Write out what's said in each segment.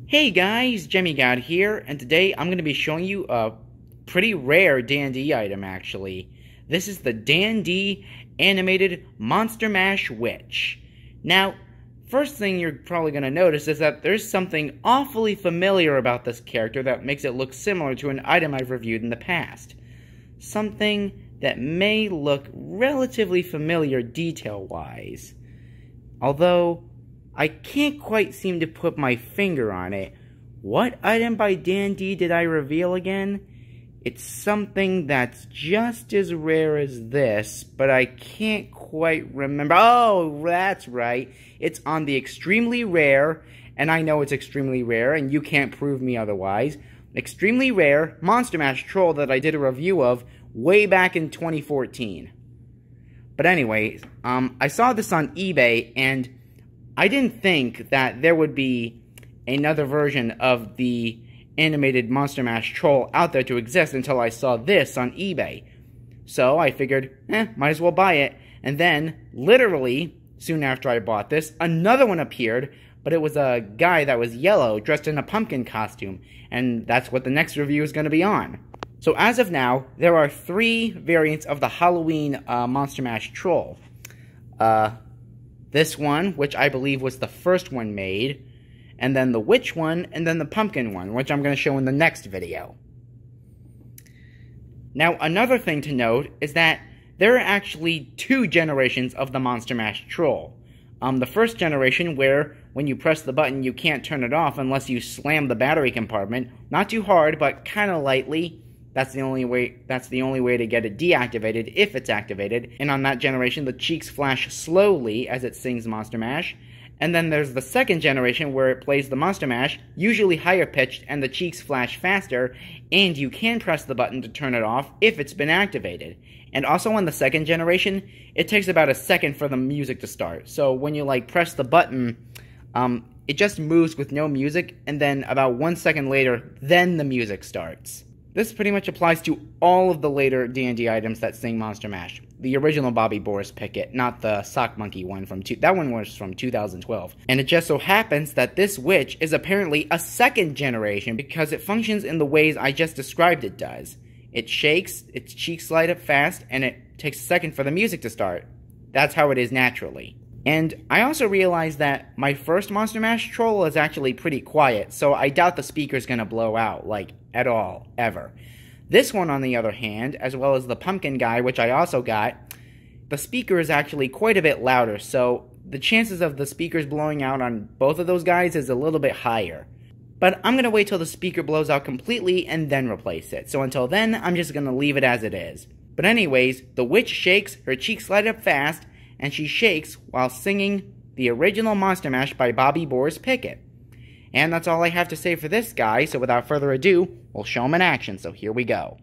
Hey guys, Jemmygod here, and today I'm going to be showing you a pretty rare Dan Dee item actually. This is the Dan Dee animated Monster Mash Witch. Now, first thing you're probably going to notice is that there's something awfully familiar about this character that makes it look similar to an item I've reviewed in the past. Something that may look relatively familiar detail-wise. Although I can't quite seem to put my finger on it. What item by Dan Dee did I reveal again? It's something that's just as rare as this, but I can't quite remember. Oh, that's right. It's on the extremely rare, and I know it's extremely rare, and you can't prove me otherwise, extremely rare Monster Mash Troll that I did a review of way back in 2014. But anyways, I saw this on eBay, and I didn't think that there would be another version of the animated Monster Mash Troll out there to exist until I saw this on eBay. So I figured, might as well buy it. And then, literally, soon after I bought this, another one appeared, but it was a guy that was yellow, dressed in a pumpkin costume. And that's what the next review is going to be on. So as of now, there are 3 variants of the Halloween Monster Mash Troll. This one, which I believe was the first one made, and then the witch one, and then the pumpkin one, which I'm going to show in the next video. Now, another thing to note is that there are actually 2 generations of the Monster Mash Troll. The first generation, where when you press the button you can't turn it off unless you slam the battery compartment, not too hard, but kind of lightly. That's the only way to get it deactivated, if it's activated. And on that generation, the cheeks flash slowly as it sings Monster Mash. And then there's the second generation where it plays the Monster Mash, usually higher pitched, and the cheeks flash faster, and you can press the button to turn it off if it's been activated. And also on the second generation, it takes about a second for the music to start. So when you press the button, it just moves with no music, and then about 1 second later, then the music starts. This pretty much applies to all of the later Dan Dee items that sing Monster Mash. The original Bobby Boris Pickett, not the Sock Monkey one that one was from 2012. And it just so happens that this witch is apparently a second generation because it functions in the ways I just described it does. It shakes, its cheeks light up fast, and it takes a second for the music to start. That's how it is naturally. And I also realized that my first Monster Mash Troll is actually pretty quiet, so I doubt the speaker's gonna blow out, at all, ever. This one, on the other hand, as well as the pumpkin guy, which I also got, the speaker is actually quite a bit louder, so the chances of the speakers blowing out on both of those guys is a little bit higher. But I'm gonna wait till the speaker blows out completely and then replace it, so until then, I'm just gonna leave it as it is. But anyways, the witch shakes, her cheeks light up fast, and she shakes while singing the original Monster Mash by Bobby Boris Pickett. And that's all I have to say for this guy, so without further ado, we'll show him in action, so here we go.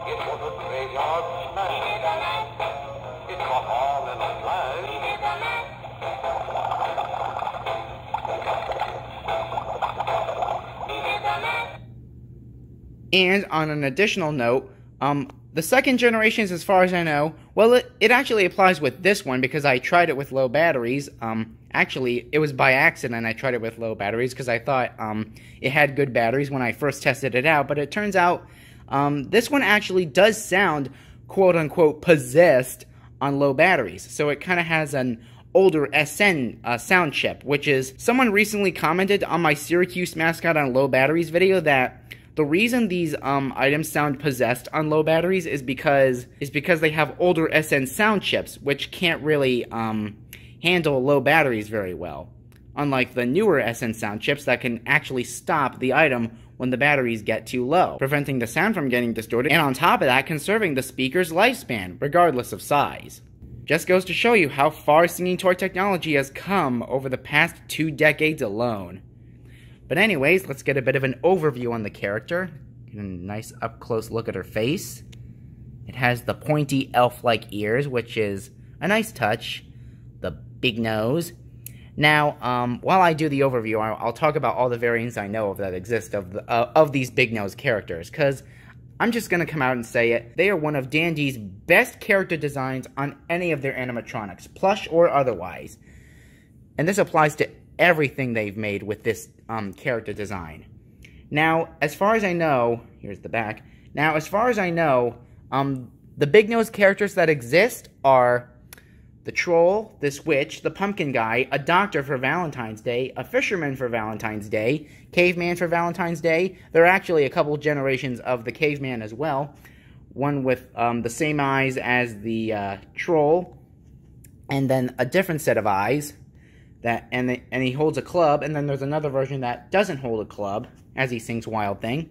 It was a graveyard smash. It caught on in a flash. And on an additional note, the second generations, as far as I know, well, it actually applies with this one because I tried it with low batteries. Actually, it was by accident I tried it with low batteries because I thought it had good batteries when I first tested it out, but it turns out this one actually does sound quote-unquote possessed on low batteries. So it kind of has an older SN sound chip, which is, someone recently commented on my Syracuse mascot on low batteries video that the reason these items sound possessed on low batteries is because they have older SN sound chips, which can't really handle low batteries very well. Unlike the newer SN sound chips that can actually stop the item when the batteries get too low, preventing the sound from getting distorted, and on top of that, conserving the speaker's lifespan, regardless of size. Just goes to show you how far singing toy technology has come over the past 2 decades alone. But anyways, let's get a bit of an overview on the character. Get a nice up-close look at her face. It It has the pointy elf-like ears, which is a nice touch. The big nose. Now, while I do the overview, I'll talk about all the variants I know of that exist of these big nose characters, because I'm just going to come out and say it. They are one of Dan Dee's best character designs on any of their animatronics, plush or otherwise. And this applies to everything they've made with this character design. Now, as far as I know, here's the back. Now, as far as I know, the big nose characters that exist are the troll, this witch, the pumpkin guy, a doctor for Valentine's Day, a fisherman for Valentine's Day, caveman for Valentine's Day. There are actually a couple generations of the caveman as well. One with the same eyes as the troll, and then a different set of eyes. And he holds a club, and then there's another version that doesn't hold a club, as he sings Wild Thing.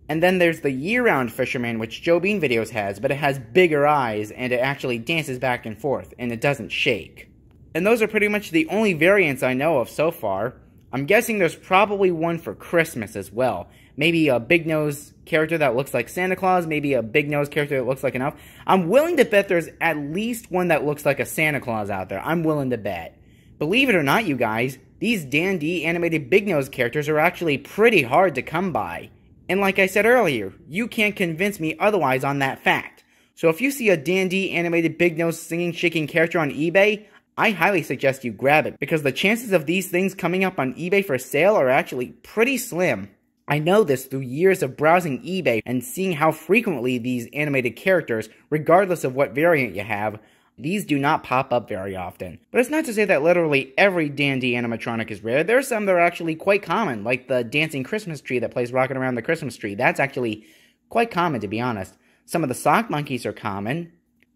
And then there's the year-round fisherman, which Joe Bean Videos has, but it has bigger eyes, and it actually dances back and forth, and it doesn't shake. And those are pretty much the only variants I know of so far. I'm guessing there's probably one for Christmas as well. Maybe a big nose character that looks like Santa Claus, maybe a big nose character that looks like an elf. I'm willing to bet there's at least one that looks like a Santa Claus out there. I'm willing to bet. Believe it or not, you guys, these Dan Dee animated big nose characters are actually pretty hard to come by. And like I said earlier, you can't convince me otherwise on that fact. So if you see a Dan Dee animated big nose singing shaking character on eBay, I highly suggest you grab it, because the chances of these things coming up on eBay for sale are actually pretty slim. I know this through years of browsing eBay and seeing how frequently these animated characters, regardless of what variant you have, these do not pop up very often. But it's not to say that literally every Dan Dee animatronic is rare. There are some that are actually quite common, like the dancing Christmas tree that plays Rockin' Around the Christmas Tree. That's actually quite common, to be honest. Some of the sock monkeys are common.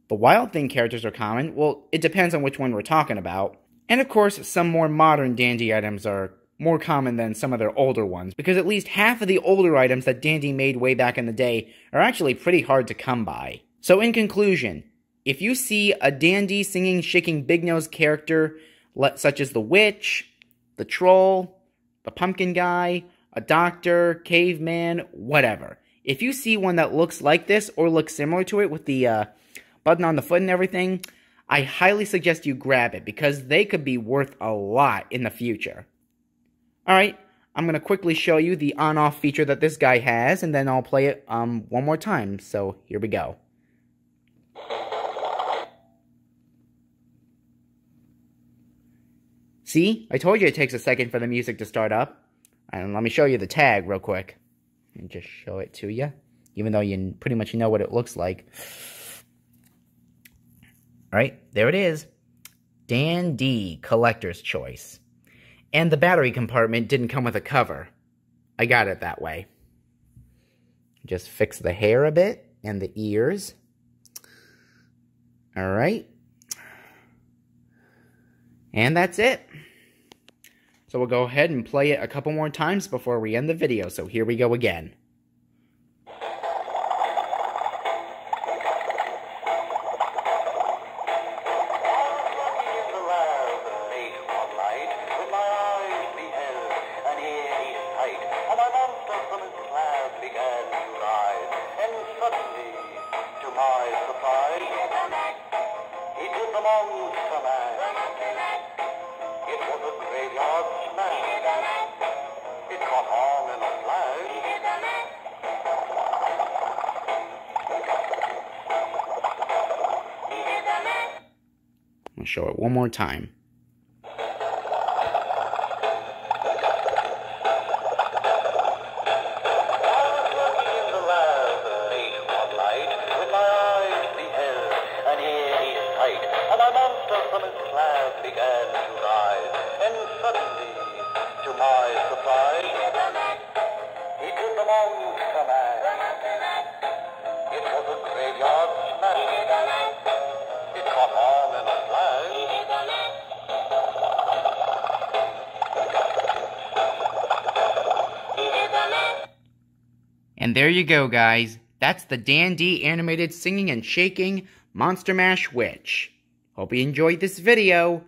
The Wild Thing characters are common. Well, it depends on which one we're talking about. And of course, some more modern Dan Dee items are more common than some of their older ones, because at least half of the older items that Dan Dee made way back in the day are actually pretty hard to come by. So in conclusion, if you see a Dan Dee singing, shaking big nose character, such as the witch, the troll, the pumpkin guy, a doctor, caveman, whatever. If you see one that looks like this, or looks similar to it with the button on the foot and everything, I highly suggest you grab it, because they could be worth a lot in the future. Alright, I'm going to quickly show you the on-off feature that this guy has, and then I'll play it one more time, so here we go. See? I told you it takes a second for the music to start up. And let me show you the tag real quick. And just show it to you. Even though you pretty much know what it looks like. Alright, there it is. Dan Dee Collector's Choice. And the battery compartment didn't come with a cover. I got it that way. Just fix the hair a bit and the ears. Alright. And that's it. So we'll go ahead and play it a couple more times before we end the video. So here we go again. I'll show it one more time. And there you go, guys. That's the Dan Dee animated singing and shaking Monster Mash Witch. Hope you enjoyed this video.